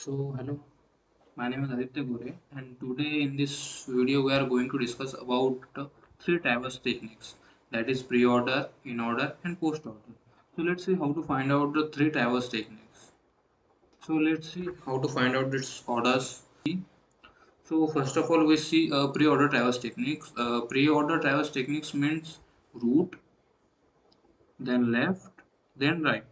Hello, my name is Aditya Gore, and today in this video we are going to discuss about three Traverse techniques, that is pre-order, in-order, and post-order. So let's see how to find out the three Traverse techniques. So let's see how to find out its orders. So first of all, we see pre-order Traverse techniques. Pre-order Traverse techniques means root, then left, then right.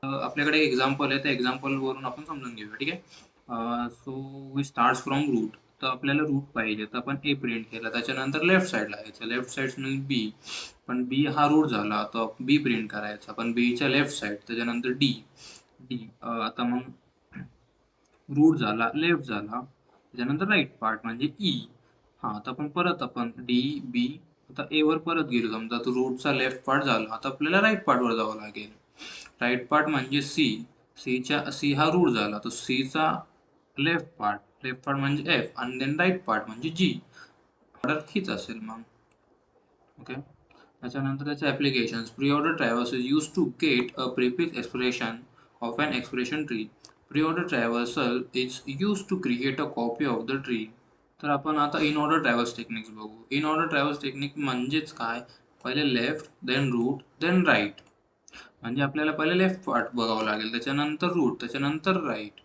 आपल्याकडे example आहे त्या example वरून आपण समजून घेऊया. ठीक आहे. So we start from root. तर आपल्याला रूट पाहिजे तर आपण ए प्रिंट केला, त्याच्यानंतर लेफ्ट साईडला यायचं. लेफ्ट साईड मीन्स बी, पण बी हा रूट झाला तर बी प्रिंट करायचा, पण बीच्या लेफ्ट साईड. त्याच्यानंतर डी डी आता मग रूट झाला, लेफ्ट झाला, त्याच्यानंतर राईट पार्ट म्हणजे ई. हा तर आपण डी बी आता ए वर परत गेलो. समजा तो रूटचा लेफ्ट पार्ट झाला, आता आपल्याला राईट पार्टवर जावं लागेल. राईट पार्ट म्हणजे सी. सी हा रूट झाला, तो सीचा लेफ्ट पार्ट म्हणजे एफ, आणि देन राईट पार्ट म्हणजे जी. ऑर्डर हीच असेल मग. ओके. त्याच्यानंतर त्याचे application. Pre order traverse is use to get a prefix expression of an expression tree. Pre order traversal is use to create a copy of the tree. तर आपण आता in order traverse techniques बघू. In order traverse technique म्हणजेच काय, पहिले left, then root, then right. म्हणजे आपल्याला पहिले लेफ्ट पार्ट बघावं लागेल, त्याच्यानंतर रूट, त्याच्यानंतर राईट.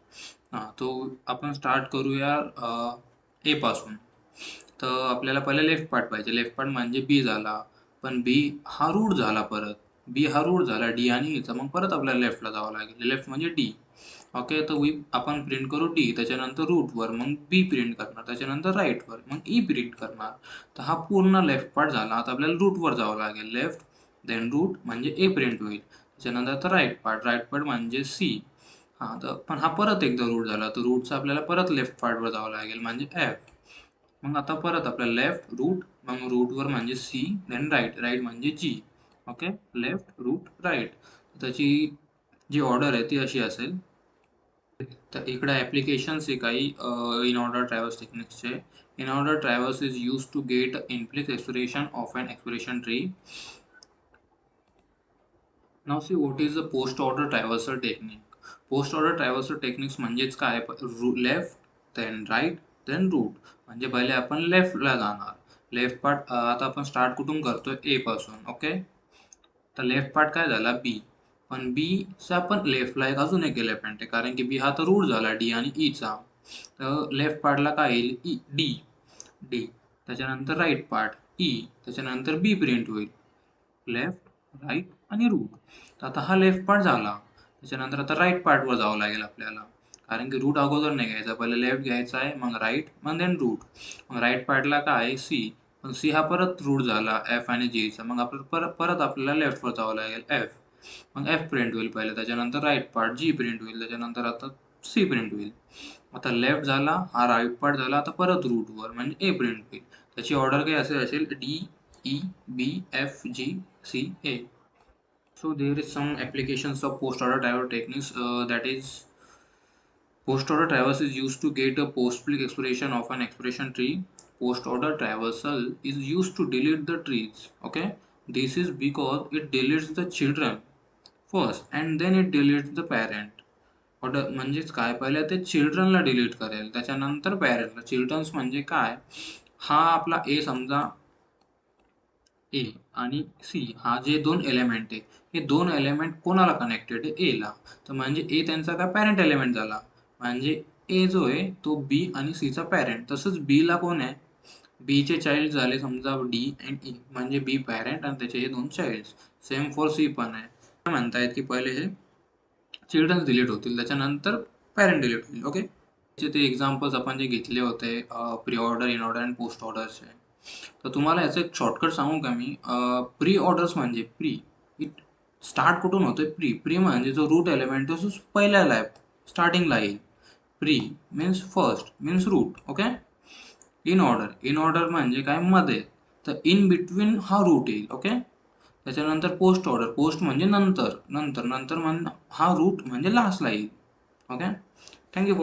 तो आपण स्टार्ट करूया ए पासून. तर आपल्याला पहिले लेफ्ट पार्ट पाहिजे. लेफ्ट पार्ट म्हणजे बी झाला, पण बी हा रूट झाला, परत बी हा रूट झाला डी आणि ईचा, मग परत आपल्याला लेफ्टला जावं लागेल. लेफ्ट म्हणजे डी. ओके. तर आपण प्रिंट करू डी, त्याच्यानंतर रूटवर, मग बी प्रिंट करणार, त्याच्यानंतर राईटवर, मग ई प्रिंट करणार. तर हा पूर्ण लेफ्ट पार्ट झाला. आता आपल्याला रूटवर जावं लागेल. लेफ्ट, देन रूट म्हणजे ए प्रिंट होईल. त्याच्यानंतर आता राईट पार्ट म्हणजे सी. तर पण हा परत एकदा रूट झाला, तर रूटचा आपल्याला परत लेफ्ट पार्टवर जावं लागेल म्हणजे एफ. मग आता परत आपल्याला लेफ्ट, रूट, मग रूटवर म्हणजे सी, देन राईट म्हणजे G. Okay. Left, root, right. त्याची जी ऑर्डर आहे ती अशी असेल. तर इकडे ऍप्लिकेशन्स आहे काही इन ऑर्डर ट्रॅव्हर्स टेक्निक्सचे. In order traverse is use to get infix expression of an expression tree. Now see what is a post order traversal technique. Post order traversal techniques म्हणजेच काय, left, then right, then root. म्हणजे पहिले आपण लेफ्टला जाणार. Left part आता आपण start कुठून करतोय, ए पासून. ओके. तर लेफ्ट पार्ट काय झाला, बी. पण बीचा पण लेफ्टला एक अजून एक एलिमेंट आहे, कारण की बी हा तर रूट झाला डी आणि ईचा. तर लेफ्ट पार्टला काय येईल, ई, डी. डी त्याच्यानंतर राईट पार्ट ई, त्याच्यानंतर बी प्रिंट होईल. लेफ्ट, राईट आणि रूट. तर आता हा लेफ्ट पार्ट झाला. त्याच्यानंतर आता राईट पार्टवर जावं लागेल आपल्याला, कारण की रूट अगोदर नाही घ्यायचा, पहिले लेफ्ट घ्यायचा आहे, मग राईट, मग देन रूट. मग राईट पार्टला काय आहे, सी. पण सी हा परत रूट झाला एफ आणि जीचा, मग आपल्याला परत आपल्याला लेफ्टवर जावं लागेल, एफ. मग एफ प्रिंट होईल पहिले, त्याच्यानंतर राईट पार्ट जी प्रिंट होईल, त्याच्यानंतर आता सी प्रिंट होईल. आता लेफ्ट झाला, हा राईट पार्ट झाला, आता परत रूटवर म्हणजे ए प्रिंट होईल. त्याची ऑर्डर काय असेल, D, E, B, F, G, C, A. So there is some applications of post order traverse techniques, that is post order traverse is used to get a postfix expression of an expression tree. Post order traversal is used to delete the trees. Okay, this is because it deletes the children first and then it deletes the parent. Order म्हणजेच काय, पहिल्या ते चिल्ड्रनला delete करेल, त्याच्यानंतर पॅरेंटला. Children's म्हणजे काय, हा आपला ए समजा, ए आणि सी हा जे दोन एलिमेंट आहे, हे दोन एलिमेंट कोणाला कनेक्टेड आहे, ए ला. तर म्हणजे ए त्यांचा काय पॅरेंट एलिमेंट झाला. म्हणजे ए जो आहे तो बी आणि सी चा पॅरेंट. तसंच बी ला कोण आहे, बी चे चाइल्ड झाले समजा डी अँड ई, म्हणजे बी पॅरेंट आणि त्याचे हे दोन चाइल्ड. सेम फॉर सी पण आहे. म्हणतायत की पहिले हे चिल्ड्रन्स डिलीट होतील, त्याच्यानंतर पॅरेंट डिलीट होईल. ओके. ते एक्झाम्पल्स आपण जे घेतले होते प्री ऑर्डर, इन ऑर्डर आणि पोस्ट ऑर्डरचे. तर तुम्हाला याचं एक शॉर्टकट सांगू का मी. प्री ऑर्डर्स म्हणजे प्री, इट स्टार्ट कुठून होतोय, प्री म्हणजे जो रूट एलिमेंट तो पहिल्याला आहे, स्टार्टिंगला येईल. Pre means first, means root. Okay. In order म्हणजे काय, मध्ये. तर इन बिटवीन हा रूट येईल. ओके. त्याच्यानंतर पोस्ट ऑर्डर, पोस्ट म्हणजे नंतर, नंतर म्हणजे हा रूट म्हणजे लास्टला येईल. ओके. थँक्यू.